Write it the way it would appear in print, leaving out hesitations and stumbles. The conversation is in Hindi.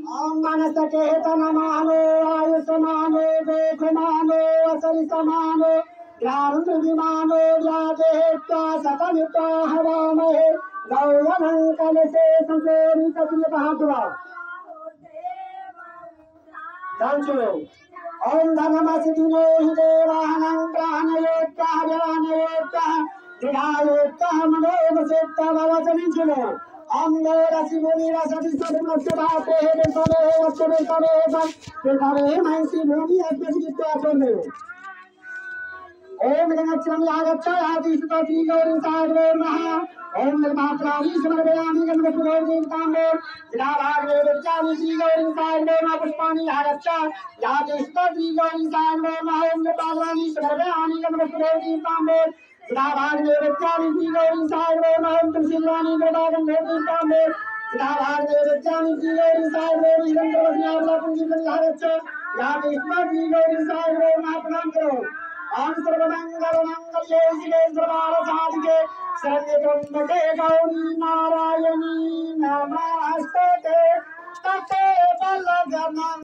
ओम मनस चेतन मानो आयुष मानो देख मानो असरी समानो ज्ञान मानो व्यादेत्या सकलिता हवामहे गौरवंकल से संकोरी कपिल बहादुरा दांचो ओम धनमसिदिनो हि देवानं प्राणयोत्याहरणयोत्याह दृढ़ायोत्याह मनोवसेत्ता भवचनिचुनो ओम रसिमुनि रसति सदमस्य भाते हे सवे वस्तवे सवे सवे महसी भूमि अत्यधित्याचने ओम गणक्षरं यागच्छ आदिष्टो श्री गौरी सागरे महा ओम निर्मात्राणि समर्पयामि गणपतिगौरीं ताम्बे जिनाभागे विद्यानि श्री गौरी सागरे महा पुष्पाणि यागच्छ यादिष्टो श्री गौरी सागरे महा ओम निर्मात्राणि समर्पयामि गणपतिगौरीं ताम्बे जिनाभागे विद्यानि श्री गौरी सागरे महा ओम तुलसीवाणी गणपतिगौरीं ताम्बे जिनाभागे विद्यानि श्री गौरी सागरे महा निरंतरवस्यावला पुंजीकं यागच्छ यादिष्टो श्री गौरी सागरे महा प्रणाम करो ओम सर्वमंगल मंगल्ये शिवे सर्वार्थ साधिके शरण्ये त्र्यंबके गौरी नारायणी नमोस्तुते तते बलगम